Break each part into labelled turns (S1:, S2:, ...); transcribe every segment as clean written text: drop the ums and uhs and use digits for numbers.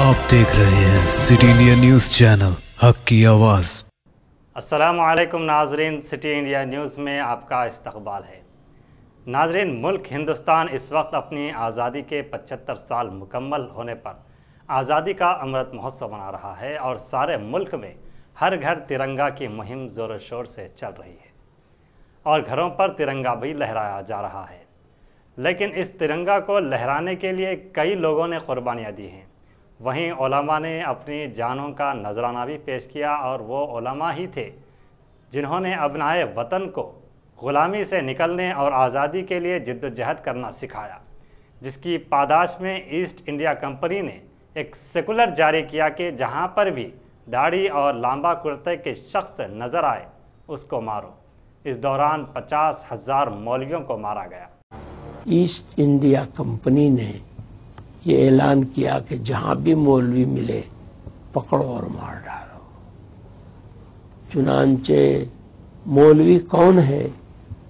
S1: आप देख रहे हैं सिटी इंडिया न्यूज़ चैनल, हक की आवाज़।
S2: अस्सलामु अलैकुम नाजरीन, सिटी इंडिया न्यूज़ में आपका इस्तकबाल है। नाजरीन, मुल्क हिंदुस्तान इस वक्त अपनी आज़ादी के 75 साल मुकम्मल होने पर आज़ादी का अमृत महोत्सव मना रहा है और सारे मुल्क में हर घर तिरंगा की मुहिम ज़ोर शोर से चल रही है और घरों पर तिरंगा भी लहराया जा रहा है। लेकिन इस तिरंगा को लहराने के लिए कई लोगों ने कुर्बानियाँ दी हैं। वहीं उलमा ने अपनी जानों का नजराना भी पेश किया और वो उलमा ही थे जिन्होंने अपनाए वतन को ग़ुलामी से निकलने और आज़ादी के लिए जिद्दोजहद करना सिखाया, जिसकी पादाश में ईस्ट इंडिया कंपनी ने एक सेकुलर जारी किया कि जहां पर भी दाढ़ी और लांबा कुर्ते के शख्स नज़र आए उसको मारो। इस दौरान 50,000 मौलवियों को मारा गया।
S3: ईस्ट इंडिया कंपनी ने ये ऐलान किया कि जहां भी मौलवी मिले पकड़ो और मार डालो। चुनांचे मौलवी कौन है,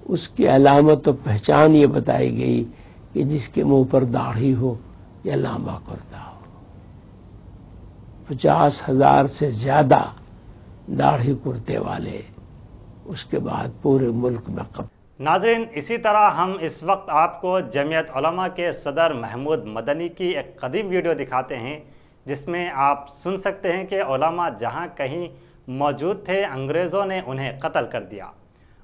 S3: उसकी अलामत और पहचान ये बताई गई कि जिसके मुंह पर दाढ़ी हो या लांबा कुर्ता हो। 50,000 से ज्यादा दाढ़ी कुर्ते वाले उसके बाद पूरे मुल्क में
S2: नाज़रीन, इसी तरह हम इस वक्त आपको जमीयत उलमा के सदर महमूद मदनी की एक कदीम वीडियो दिखाते हैं, जिसमें आप सुन सकते हैं कि उलमा जहां कहीं मौजूद थे अंग्रेज़ों ने उन्हें कत्ल कर दिया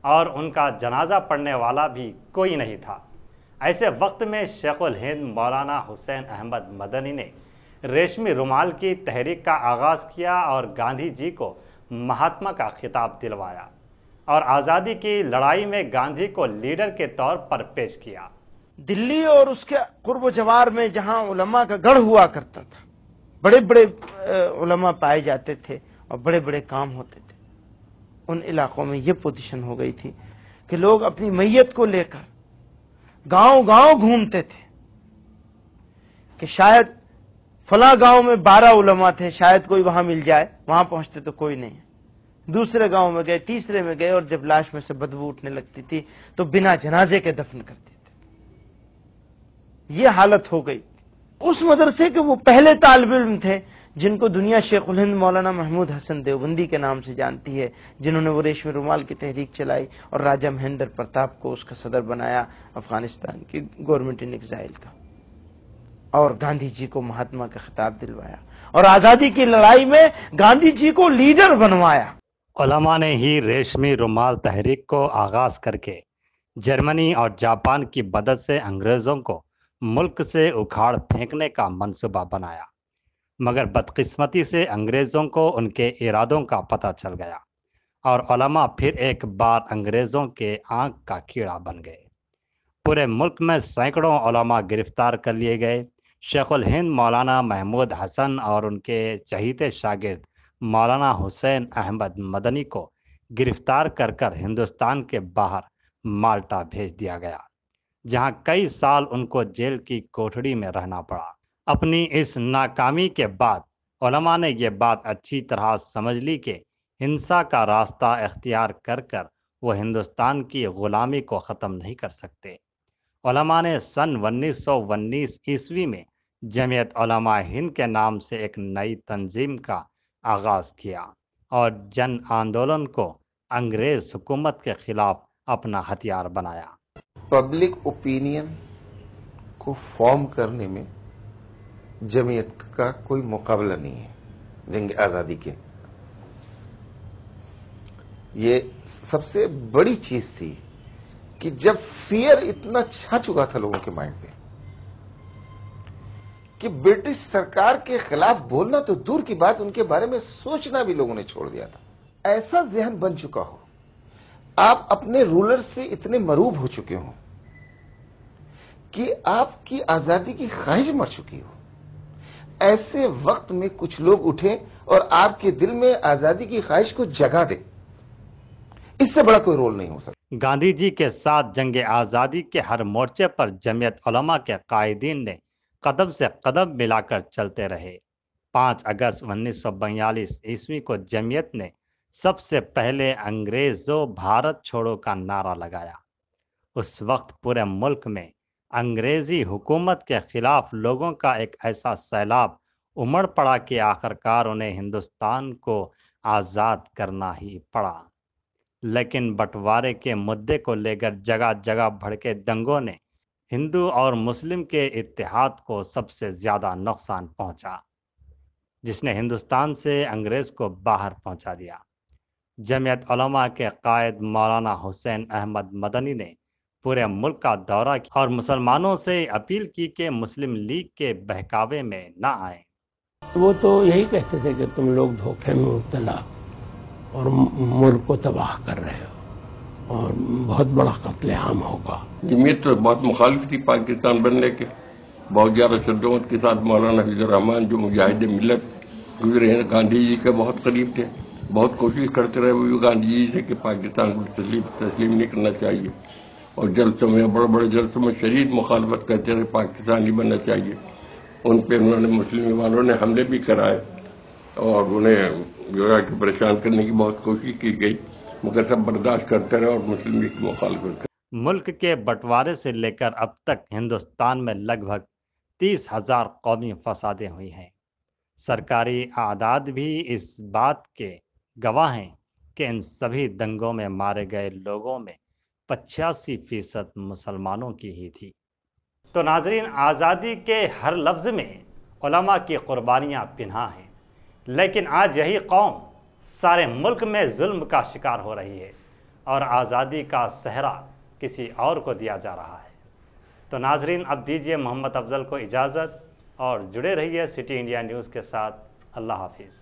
S2: और उनका जनाजा पढ़ने वाला भी कोई नहीं था। ऐसे वक्त में शेखुल हिंद मौलाना हुसैन अहमद मदनी ने रेशमी रुमाल की तहरीक का आगाज़ किया और गांधी जी को महात्मा का खिताब दिलवाया और आज़ादी की लड़ाई में गांधी को लीडर के तौर पर पेश किया।
S4: दिल्ली और उसके कुर्ब जवार में जहां उलमा का गढ़ हुआ करता था, बड़े बड़े उलमा पाए जाते थे और बड़े बड़े काम होते थे, उन इलाकों में ये पोजीशन हो गई थी कि लोग अपनी मैयत को लेकर गांव गांव घूमते थे कि शायद फला गांव में 12 उलमा थे, शायद कोई वहां मिल जाए। वहां पहुंचते तो कोई नहीं। दूसरे गांव में गए, तीसरे में गए और जब लाश में से बदबू उठने लगती थी तो बिना जनाजे के दफन कर देते थे। ये हालत हो गई। उस मदरसे के वो पहले तालिब इल्म थे जिनको दुनिया शेखुल हिंद मौलाना महमूद हसन देवबंदी के नाम से जानती है, जिन्होंने वो रेशमी रुमाल की तहरीक चलाई और राजा महेंद्र प्रताप को उसका सदर बनाया, अफगानिस्तान की गवर्नमेंट इन एग्जाइल का, और गांधी जी को महात्मा का खिताब दिलवाया और आजादी की लड़ाई में गांधी जी को लीडर बनवाया।
S2: उलमा ने ही रेशमी रुमाल तहरीक को आगाज़ करके जर्मनी और जापान की मदद से अंग्रेज़ों को मुल्क से उखाड़ फेंकने का मंसूबा बनाया, मगर बदकिस्मती से अंग्रेज़ों को उनके इरादों का पता चल गया और उलमा फिर एक बार अंग्रेज़ों के आँख का कीड़ा बन गए। पूरे मुल्क में सैकड़ों उलमा गिरफ्तार कर लिए गए। शेखुल हिंद मौलाना महमूद हसन और उनके चहीते शागिर्द मौलाना हुसैन अहमद मदनी को गिरफ्तार कर हिंदुस्तान के बाहर माल्टा भेज दिया गया, जहां कई साल उनको जेल की कोठरी में रहना पड़ा। अपनी इस नाकामी के बाद उलमा ने यह बात अच्छी तरह समझ ली कि हिंसा का रास्ता इख्तियार कर वो हिंदुस्तान की ग़ुलामी को ख़त्म नहीं कर सकते। उलमा ने सन 1919 ईस्वी में जमीयत उलमा हिंद के नाम से एक नई तंजीम का आगाज़ किया और जन आंदोलन को अंग्रेज़ हुकूमत के खिलाफ अपना हथियार बनाया।
S5: पब्लिक ओपिनियन को फॉर्म करने में जमीयत का कोई मुकाबला नहीं है। जंग आज़ादी के ये सबसे बड़ी चीज थी कि जब फियर इतना छा चुका था लोगों के माइंड पे कि ब्रिटिश सरकार के खिलाफ बोलना तो दूर की बात, उनके बारे में सोचना भी लोगों ने छोड़ दिया था। ऐसा ज़हन बन चुका हो, आप अपने रूलर से इतने मरूब हो चुके हो कि आपकी आजादी की ख्वाहिश मर चुकी हो। ऐसे वक्त में कुछ लोग उठे और आपके दिल में आजादी की ख्वाहिश को जगा दे, इससे बड़ा कोई रोल नहीं हो सकता।
S2: गांधी जी के साथ जंग आज़ादी के हर मोर्चे पर जमीयत उलमा के कायदीन ने कदम से कदम मिलाकर चलते रहे। 5 अगस्त 1942 ईस्वी को जमीयत ने सबसे पहले अंग्रेज़ों भारत छोड़ो का नारा लगाया। उस वक्त पूरे मुल्क में अंग्रेज़ी हुकूमत के ख़िलाफ़ लोगों का एक ऐसा सैलाब उमड़ पड़ा कि आखिरकार उन्हें हिंदुस्तान को आज़ाद करना ही पड़ा। लेकिन बंटवारे के मुद्दे को लेकर जगह जगह भड़के दंगों ने हिंदू और मुस्लिम के इत्तेहाद को सबसे ज़्यादा नुकसान पहुंचा, जिसने हिंदुस्तान से अंग्रेज़ को बाहर पहुंचा दिया। जमीयत उलमा के कायद मौलाना हुसैन अहमद मदनी ने पूरे मुल्क का दौरा किया और मुसलमानों से अपील की कि मुस्लिम लीग के बहकावे में न आए।
S3: वो तो यही कहते थे कि तुम लोग धोखे में मुब्तला और मुल्क को तबाह कर रहे हो और बहुत बड़ा कत्लेआम होगा।
S6: जमीयत तो बहुत मुखालिफ थी पाकिस्तान बनने के, बहुत ज़्यादा शद्दत के साथ मौलाना हफीजुर रहमान जो मुजाहिद मिल्लत गुजरे हैं, गांधी जी के बहुत करीब थे, बहुत कोशिश करते रहे वो गांधी जी से कि पाकिस्तान को तस्लीम नहीं करना चाहिए, और जलसों में बड़े बड़े जलसों में शदीद मुखालफत करते रहे, पाकिस्तान नहीं बनना चाहिए। उन पर उन्होंने मुस्लिम वालों ने हमले भी कराए और उन्हें जो है कि परेशान करने की बहुत कोशिश की गई, मगर सब बर्दाश्त करते रहे और मुस्लिम लीग की मुखालफत।
S2: मुल्क के बंटवारे से लेकर अब तक हिंदुस्तान में लगभग 30,000 कौमी फसादें हुई हैं। सरकारी आदाद भी इस बात के गवाह हैं कि इन सभी दंगों में मारे गए लोगों में 85% मुसलमानों की ही थी। तो नाजरीन, आज़ादी के हर लफ्ज़ में उलमा की कुर्बानियाँ पिन्हा हैं, लेकिन आज यही कौम सारे मुल्क में जुल्म का शिकार हो रही है और आज़ादी का सहरा किसी और को दिया जा रहा है। तो नाजरीन, अब दीजिए मोहम्मद अफजल को इजाज़त और जुड़े रहिए सिटी इंडिया न्यूज़ के साथ। अल्लाह हाफिज़।